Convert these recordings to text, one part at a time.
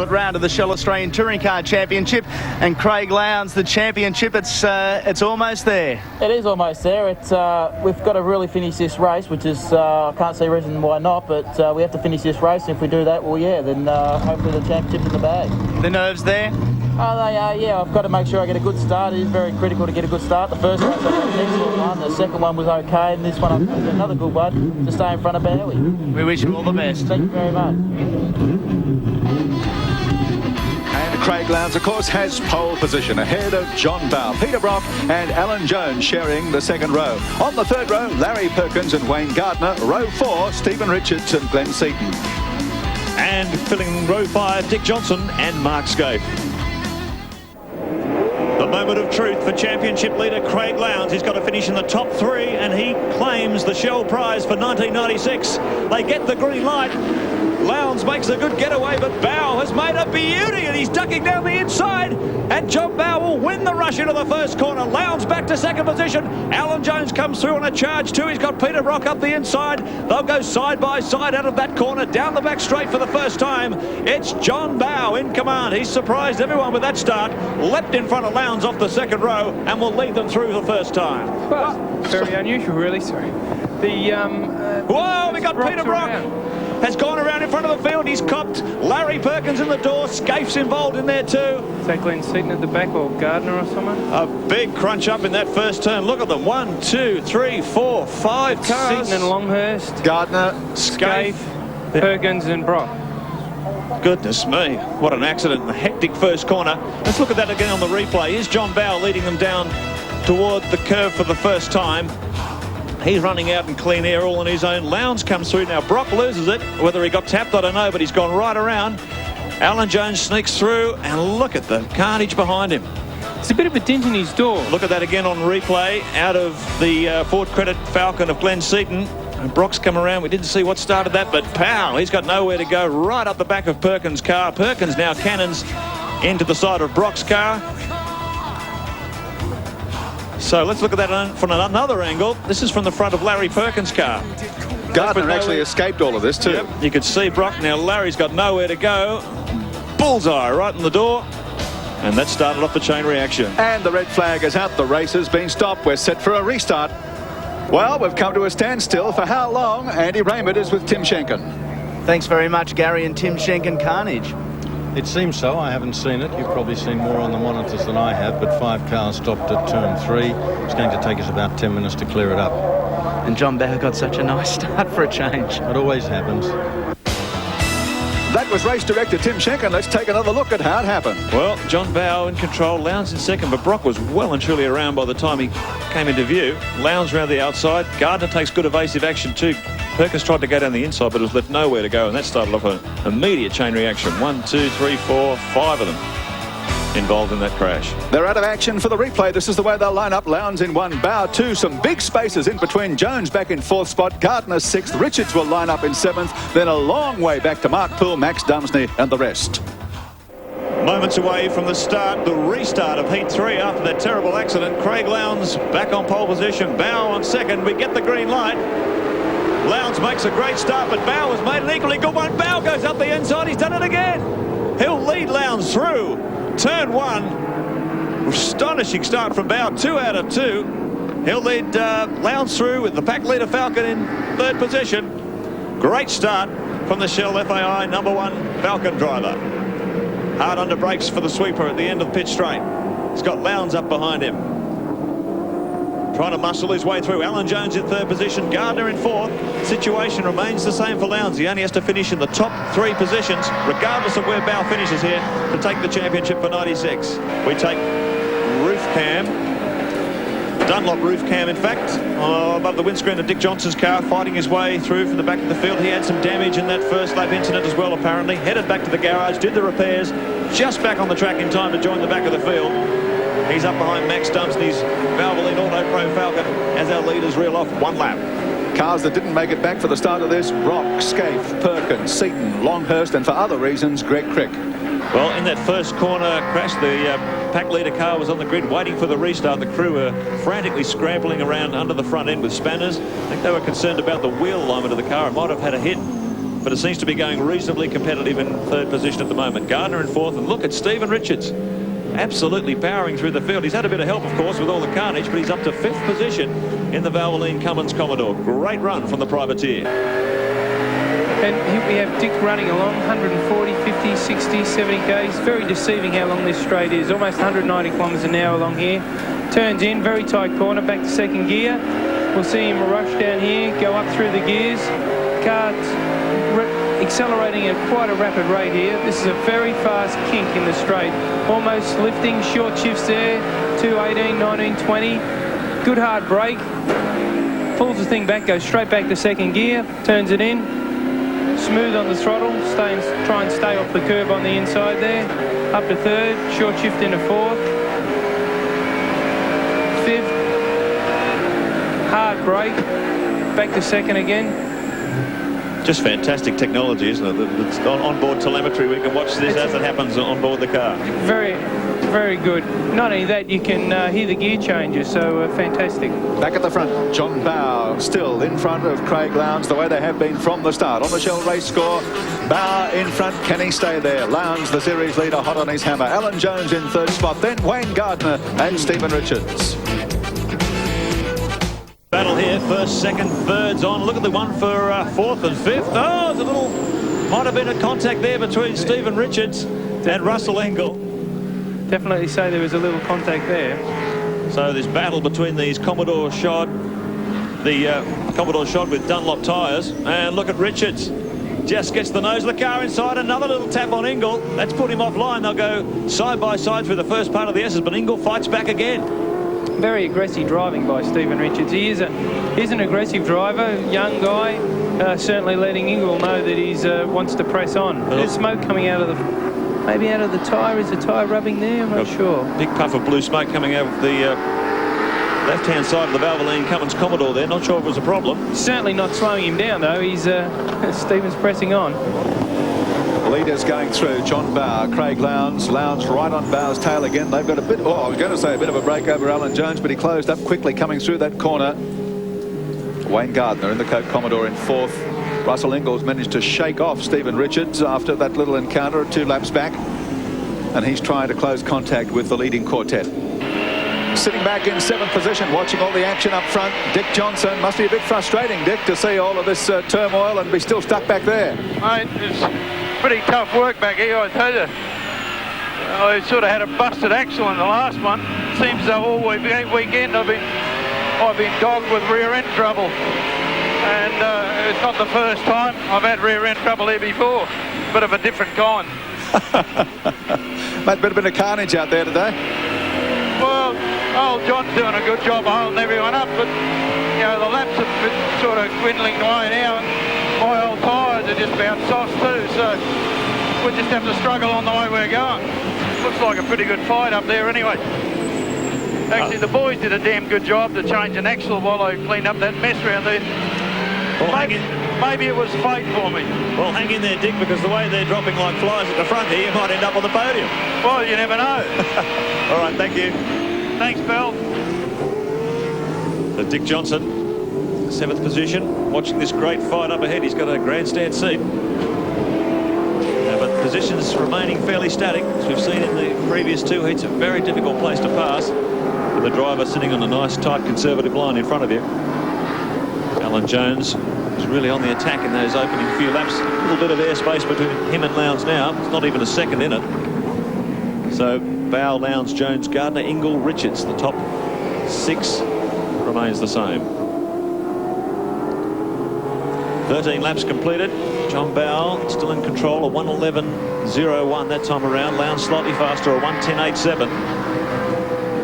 round of the Shell Australian Touring Car Championship, and Craig Lowndes, the championship, it's almost there. It is almost there. We've got to really finish this race, which is I can't see a reason why not, but we have to finish this race, and if we do that, well, yeah, then hopefully the championship's in the bag. The nerves there? Oh, they are, yeah. I've got to make sure I get a good start. It is very critical to get a good start. The first race I had an excellent one. The second one was okay, and this one I've got another good one to stay in front of Bowie. We wish you all the best. Thank you very much. And Craig Lowndes, of course, has pole position ahead of John Bowe, Peter Brock and Alan Jones sharing the second row. On the third row, Larry Perkins and Wayne Gardner. Row 4, Stephen Richards and Glenn Seaton. And filling row 5, Dick Johnson and Mark Scape. The moment of truth for championship leader Craig Lowndes. He's got to finish in the top 3 and he claims the Shell prize for 1996. They get the green light. Lowndes makes a good getaway, but Bowe has made a beauty and he's ducking down the inside, and John Bowe will win the rush into the first corner. Lowndes back to second position. Alan Jones comes through on a charge too. He's got Peter Brock up the inside. They'll go side by side out of that corner, down the back straight for the first time. It's John Bowe in command. He's surprised everyone with that start. Leapt in front of Lowndes off the second row and will lead them through the first time. Well, very unusual, really. Sorry. Whoa, we got Peter Brock. Has gone around in front of the field. He's copped Larry Perkins in the door. Scafe's involved in there too. Is that Glenn Seaton at the back, or Gardner or someone? A big crunch up in that first turn. Look at them. 1, 2, 3, 4, 5 cars. Seaton and Longhurst. Gardner, Scafe, Perkins and Brock. Goodness me, what an accident. A hectic first corner. Let's look at that again on the replay. Here's John Bowe leading them down toward the curve for the first time. He's running out in clean air all on his own. Lowndes comes through now. Brock loses it. Whether he got tapped, I don't know, but he's gone right around. Alan Jones sneaks through, and look at the carnage behind him. It's a bit of a dent in his door. Look at that again on replay. Out of the Ford Credit Falcon of Glenn Seaton. And Brock's come around. We didn't see what started that, but pow, he's got nowhere to go. Right up the back of Perkins' car. Perkins now cannons into the side of Brock's car. So let's look at that from another angle. This is from the front of Larry Perkins' car. Gardner actually escaped all of this too. Yep. You could see Brock. Now Larry's got nowhere to go. Bullseye right in the door. And that started off the chain reaction. And the red flag is out. The race has been stopped. We're set for a restart. Well, we've come to a standstill. For how long? Andy Raymond is with Tim Schenken. Thanks very much, Gary and Tim Schenken. Carnage. It seems so. I haven't seen it. You've probably seen more on the monitors than I have, but 5 cars stopped at turn 3. It's going to take us about 10 minutes to clear it up. And John Bowe got such a nice start for a change. It always happens. That was race director Tim Schenken. Let's take another look at how it happened. Well, John Bowe in control, Lowndes in second, but Brock was well and truly around by the time he came into view. Lowndes round the outside. Gardner takes good evasive action too. Perkins tried to go down the inside, but was left nowhere to go, and that started off an immediate chain reaction. 1, 2, 3, 4, 5 of them involved in that crash. They're out of action for the replay. This is the way they'll line up. Lowndes in 1, Bowe 2. Some big spaces in between. Jones back in 4th spot. Gardner 6th. Richards will line up in 7th. Then a long way back to Mark Poole, Max Dumsney and the rest. Moments away from the start, the restart of Heat 3 after that terrible accident. Craig Lowndes back on pole position. Bowe on second. We get the green light. Lowndes makes a great start, but Bowe has made an equally good one. Bowe goes up the inside. He's done it again. He'll lead Lowndes through turn 1. Astonishing start from Bowe. 2 out of 2. He'll lead Lowndes through with the pack leader Falcon in 3rd position. Great start from the Shell FAI #1 Falcon driver. Hard under brakes for the sweeper at the end of the pit straight. He's got Lowndes up behind him. Trying to muscle his way through. Alan Jones in 3rd position. Gardner in 4th. Situation remains the same for Lowndes. He only has to finish in the top 3 positions, regardless of where Bowe finishes here, to take the championship for 96. We take roof cam. Dunlop roof cam, in fact, above the windscreen of Dick Johnson's car, fighting his way through from the back of the field. He had some damage in that first lap incident as well, apparently. Headed back to the garage, did the repairs, just back on the track in time to join the back of the field. He's up behind Max Dumsney's Valvoline Auto Pro Falcon as our leaders reel off 1 lap. Cars that didn't make it back for the start of this: Brock, Scaife, Perkins, Seaton, Longhurst, and for other reasons, Greg Crick. Well, in that first corner crash, the pack leader car was on the grid waiting for the restart. The crew were frantically scrambling around under the front end with spanners. I think they were concerned about the wheel alignment of the car. It might have had a hit. but it seems to be going reasonably competitive in third position at the moment. Gardner in fourth, and look at Stephen Richards absolutely powering through the field. He's had a bit of help, of course, with all the carnage, but he's up to fifth position in the Valvoline Cummins Commodore. Great run from the privateer. And here we have Dick running along 140, 50, 60, 70 k's. Very deceiving how long this straight is. Almost 190 kilometres an hour along here. Turns in, very tight corner, back to second gear. We'll see him rush down here, go up through the gears. Car's accelerating at quite a rapid rate here. This is a very fast kink in the straight. Almost lifting, short shifts there. 218, 19, 20. Good hard brake. Pulls the thing back, goes straight back to second gear, turns it in. Smooth on the throttle, try and stay off the curb on the inside there. Up to third, short shift into fourth. Fifth, hard brake, back to second again. Just fantastic technology, isn't it? It's on-board telemetry. We can watch this as it happens on board the car. Very, very good. Not only that, you can hear the gear changes, so fantastic. Back at the front, John Bow still in front of Craig Lowndes, the way they have been from the start. On the Shell race score, Bow in front. Can he stay there? Lowndes, the series leader, hot on his hammer. Alan Jones in third spot, then Wayne Gardner and Stephen Richards. Battle here, first, second, thirds on. Look at the one for fourth and fifth. Oh, there's a little, might have been a contact there between Stephen Richards and Russell Engel. Definitely say there was a little contact there. So this battle between these Commodore shod, the Commodore shod with Dunlop tyres, and look at Richards. Just gets the nose of the car inside. Another little tap on Engel. That's put him offline. They'll go side by side through the first part of the S's, but Engel fights back again. Very aggressive driving by Stephen Richards. He's an aggressive driver, young guy, certainly letting Engel know that he wants to press on. There's smoke coming out of maybe out of the tyre. Is the tyre rubbing there? I'm not sure. Big puff of blue smoke coming out of the left-hand side of the Valvoline Cummins Commodore there. Not sure if it was a problem. Certainly not slowing him down, though. He's Stephen's pressing on. Leaders going through, John Bow, Craig Lowndes. Lowndes right on Bow's tail again. They've got a bit, I was going to say a bit of a break over Alan Jones, but he closed up quickly coming through that corner. Wayne Gardner in the Coke Commodore in fourth. Russell Engel's managed to shake off Stephen Richards after that little encounter 2 laps back, and he's trying to close contact with the leading quartet. Sitting back in 7th position, watching all the action up front, Dick Johnson. Must be a bit frustrating, Dick, to see all of this turmoil and be still stuck back there. Mate, it's pretty tough work back here, I tell you. I sort of had a busted axle in the last one. Seems though all weekend I've been dogged with rear end trouble, and it's not the first time I've had rear end trouble here before, but of a different kind. Mate, bit of carnage out there today. Well, old John's doing a good job of holding everyone up, but you know the laps are sort of dwindling away now, and my old tyres are just about soft too, so we'll just have to struggle on the way we're going. Looks like a pretty good fight up there anyway. Actually, the boys did a damn good job to change an axle while I cleaned up that mess around there. Well, maybe it was fate for me. Well, hang in there, Dick, because the way they're dropping like flies at the front here, you might end up on the podium. Well, you never know. All right, thank you. Thanks, Bill. So Dick Johnson, 7th position, watching this great fight up ahead. He's got a grandstand seat. But positions remaining fairly static, as we've seen in the previous 2 heats. A very difficult place to pass, with the driver sitting on a nice, tight, conservative line in front of you. Alan Jones is really on the attack in those opening few laps. A little bit of airspace between him and Lowndes now. It's not even a second in it. So Bow, Lowndes, Jones, Gardner, Engel, Richards. The top 6 remains the same. 13 laps completed. John Bow still in control, a 1:11.01 that time around. Lowndes slightly faster, a 1:10.87.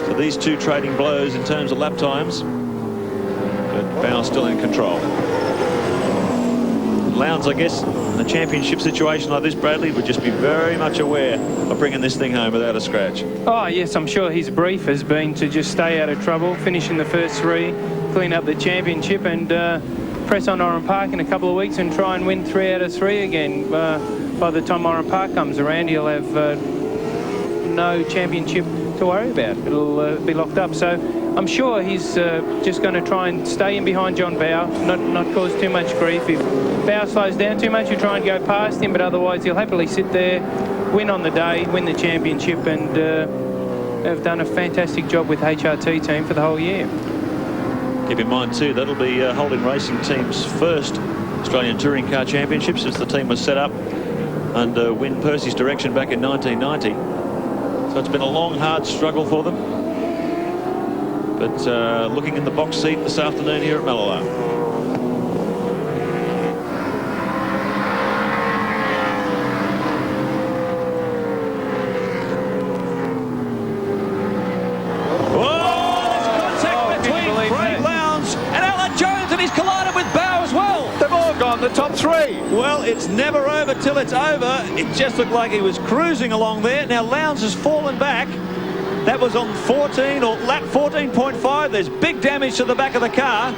So these 2 trading blows in terms of lap times, but Bow still in control. Lowndes, I guess, in a championship situation like this, Bradley, would just be very much aware of bringing this thing home without a scratch. Oh, yes, I'm sure his brief has been to just stay out of trouble, finish in the first 3, clean up the championship, and press on Oran Park in a couple of weeks and try and win 3 out of 3 again. By the time Oran Park comes around, he'll have no championship to worry about. It'll be locked up. So I'm sure he's just going to try and stay in behind John Bowe, not cause too much grief. If Bowe slows down too much, he'll try and go past him, but otherwise he'll happily sit there, win on the day, win the championship, and have done a fantastic job with HRT team for the whole year. Keep in mind too, that'll be Holding Racing Team's first Australian Touring Car Championship since the team was set up under Win Percy's direction back in 1990. So it's been a long, hard struggle for them. But looking in the box seat this afternoon here at Mallala. The top three. Well, it's never over till it's over. It just looked like he was cruising along there. Now Lowndes has fallen back. That was on 14 or lap 14.5. There's big damage to the back of the car.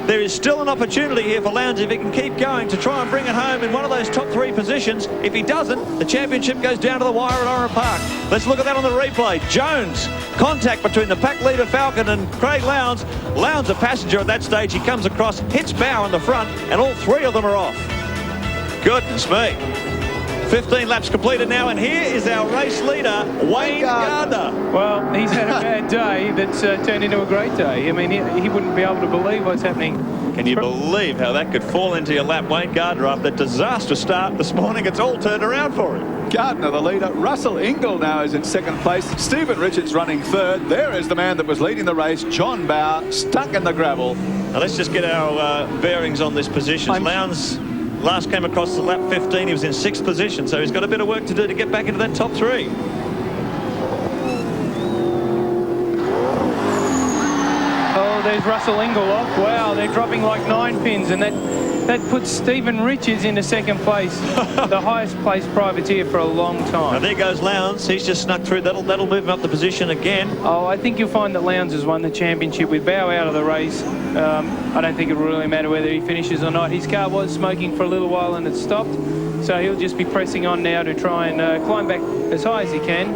There is still an opportunity here for Lowndes if he can keep going to try and bring it home in one of those top three positions. If he doesn't, the championship goes down to the wire at Oran Park. Let's look at that on the replay. Jones, contact between the pack leader Falcon and Craig Lowndes. Lowndes a passenger at that stage. He comes across, hits Bowe in the front, and all three of them are off. Goodness me. 15 laps completed now, and here is our race leader, Wayne Gardner. Well, he's had a bad day that's turned into a great day. I mean, he wouldn't be able to believe what's happening. Can you believe how that could fall into your lap? Wayne Gardner, after that disastrous start this morning, it's all turned around for him. Gardner, the leader. Russell Ingall now is in second place. Stephen Richards running third. There is the man that was leading the race, John Bowe, stuck in the gravel. Now let's just get our bearings on this position. Lowndes last came across the lap 15. He was in 6th position, so he's got a bit of work to do to get back into that top three. Oh, there's Russell Ingall off. Wow, they're dropping like 9 pins, and that puts Stephen Richards into second place, the highest placed privateer for a long time. Now there goes Lowndes. He's just snuck through. That'll move him up the position again. Oh, I think you'll find that Lowndes has won the championship with Bowe out of the race. I don't think it will really matter whether he finishes or not. His car was smoking for a little while and it stopped, so he'll just be pressing on now to try and climb back as high as he can.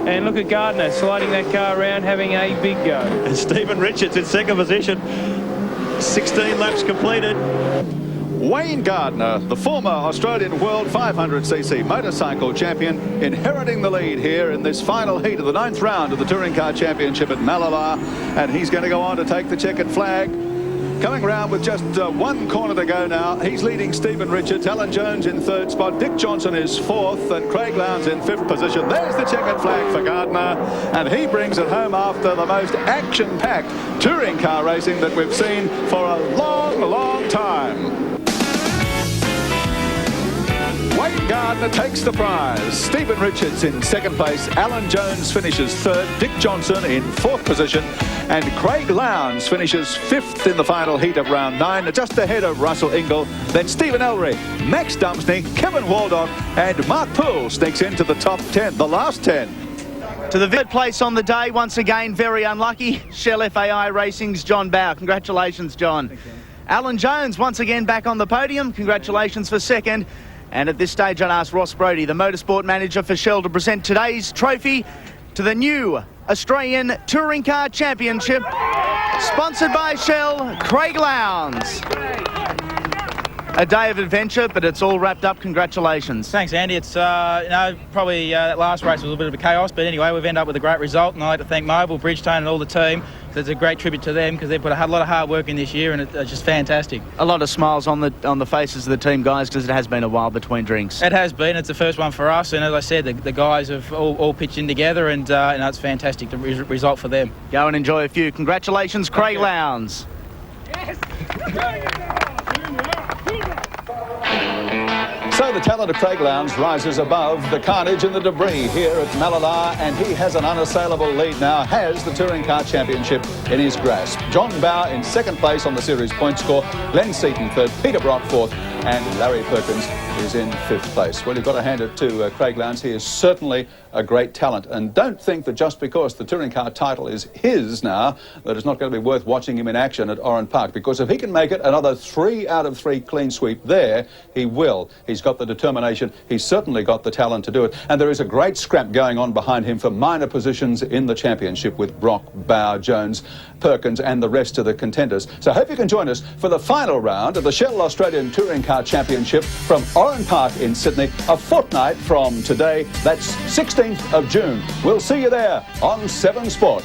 And look at Gardner sliding that car around, having a big go. And Stephen Richards in second position. 16 laps completed. Wayne Gardner, the former Australian World 500cc motorcycle champion, inheriting the lead here in this final heat of the 9th round of the Touring Car Championship at Mallala, and he's going to go on to take the checkered flag. Coming round with just one corner to go now. He's leading Stephen Richards, Alan Jones in 3rd spot, Dick Johnson is 4th, and Craig Lowndes in 5th position. There's the checkered flag for Gardner, and he brings it home after the most action-packed touring car racing that we've seen for a long, long time. Wayne Gardner takes the prize. Stephen Richards in 2nd place. Alan Jones finishes 3rd. Dick Johnson in 4th position. And Craig Lowndes finishes 5th in the final heat of round 9, just ahead of Russell Ingall. Then Stephen Ellery, Max Dumsney, Kevin Waldock, and Mark Poole sneaks into the top 10, the last 10. To the 3rd place on the day, once again, very unlucky. Shell FAI Racing's John Bowe. Congratulations, John. Alan Jones, once again, back on the podium. Congratulations for 2nd. And at this stage, I'll ask Ross Brodie, the motorsport manager for Shell, to present today's trophy to the new Australian Touring Car Championship, sponsored by Shell, Craig Lowndes. A day of adventure, but it's all wrapped up. Congratulations. Thanks, Andy. It's probably that last race was a little bit of a chaos, but anyway, we've ended up with a great result, and I'd like to thank Mobile, Bridgestone, and all the team. So it's a great tribute to them because they've put a lot of hard work in this year, and it's just fantastic. A lot of smiles on the faces of the team, guys, because it has been a while between drinks. It has been. It's the first one for us, and as I said, the guys have all pitched in together, and it's fantastic, the result for them. Go and enjoy a few. Congratulations, Craig Lowndes. Yes. So the talent of Craig Lowndes rises above the carnage and the debris here at Mallala, and he has an unassailable lead now, has the Touring Car Championship in his grasp. John Bowe in 2nd place on the series point score, Glenn Seaton 3rd, Peter Brock 4th, and Larry Perkins is in 5th place. Well, you've got to hand it to Craig Lowndes. He is certainly a great talent. And don't think that just because the touring car title is his now, that it's not going to be worth watching him in action at Oran Park. Because if he can make it another 3 out of 3 clean sweep there, he will. He's got the determination. He's certainly got the talent to do it. And there is a great scrap going on behind him for minor positions in the championship with Brock, Bauer, Jones, Perkins and the rest of the contenders. So I hope you can join us for the final round of the Shell Australian Touring Car Championship from Oran Park in Sydney, a fortnight from today. That's 16th of June. We'll see you there on 7 Sport.